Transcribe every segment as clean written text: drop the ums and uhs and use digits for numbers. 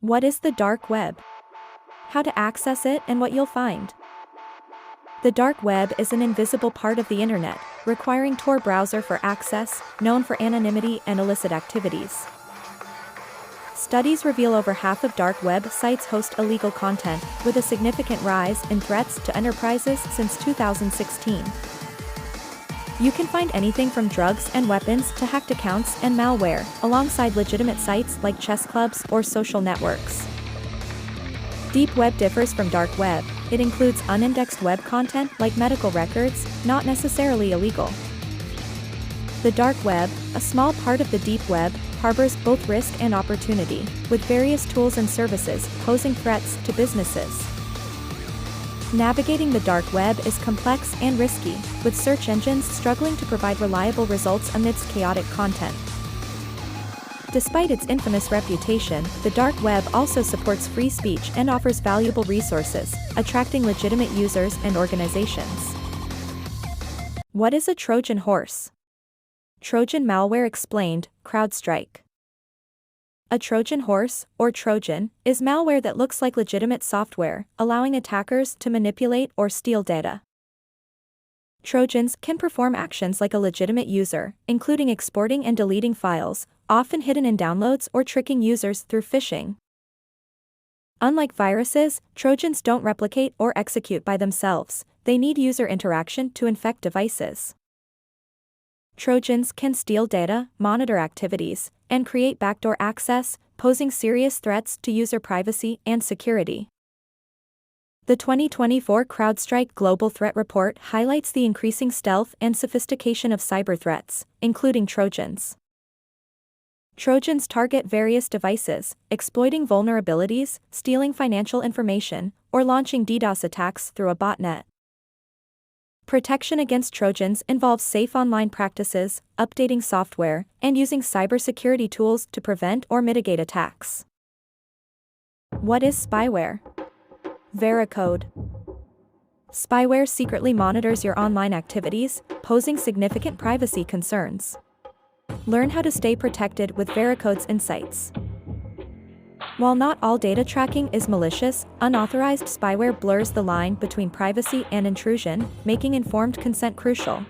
What is the dark web? How to access it and what you'll find. The dark web is an invisible part of the internet, requiring Tor browser for access, known for anonymity and illicit activities. Studies reveal over half of dark web sites host illegal content, with a significant rise in threats to enterprises since 2016. You can find anything from drugs and weapons to hacked accounts and malware, alongside legitimate sites like chess clubs or social networks. Deep web differs from dark web. It includes unindexed web content like medical records, not necessarily illegal. The dark web, a small part of the deep web, harbors both risk and opportunity, with various tools and services posing threats to businesses. Navigating the dark web is complex and risky, with search engines struggling to provide reliable results amidst chaotic content. Despite its infamous reputation, the dark web also supports free speech and offers valuable resources, attracting legitimate users and organizations. What is a Trojan horse? Trojan malware explained, CrowdStrike. A Trojan horse, or Trojan, is malware that looks like legitimate software, allowing attackers to manipulate or steal data. Trojans can perform actions like a legitimate user, including exporting and deleting files, often hidden in downloads or tricking users through phishing. Unlike viruses, Trojans don't replicate or execute by themselves. They need user interaction to infect devices. Trojans can steal data, monitor activities, and create backdoor access, posing serious threats to user privacy and security. The 2024 CrowdStrike Global Threat Report highlights the increasing stealth and sophistication of cyber threats, including Trojans. Trojans target various devices, exploiting vulnerabilities, stealing financial information, or launching DDoS attacks through a botnet. Protection against Trojans involves safe online practices, updating software, and using cybersecurity tools to prevent or mitigate attacks. What is spyware? Veracode. Spyware secretly monitors your online activities, posing significant privacy concerns. Learn how to stay protected with Veracode's insights. While not all data tracking is malicious, unauthorized spyware blurs the line between privacy and intrusion, making informed consent crucial.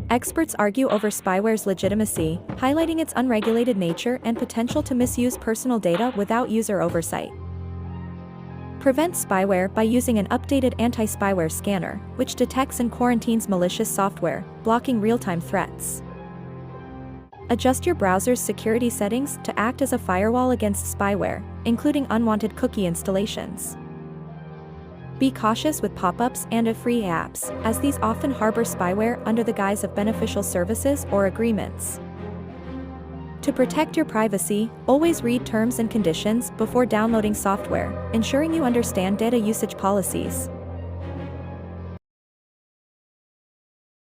Experts argue over spyware's legitimacy, highlighting its unregulated nature and potential to misuse personal data without user oversight. Prevent spyware by using an updated anti-spyware scanner, which detects and quarantines malicious software, blocking real-time threats. Adjust your browser's security settings to act as a firewall against spyware, including unwanted cookie installations. Be cautious with pop-ups and free apps, as these often harbor spyware under the guise of beneficial services or agreements. To protect your privacy, always read terms and conditions before downloading software, ensuring you understand data usage policies.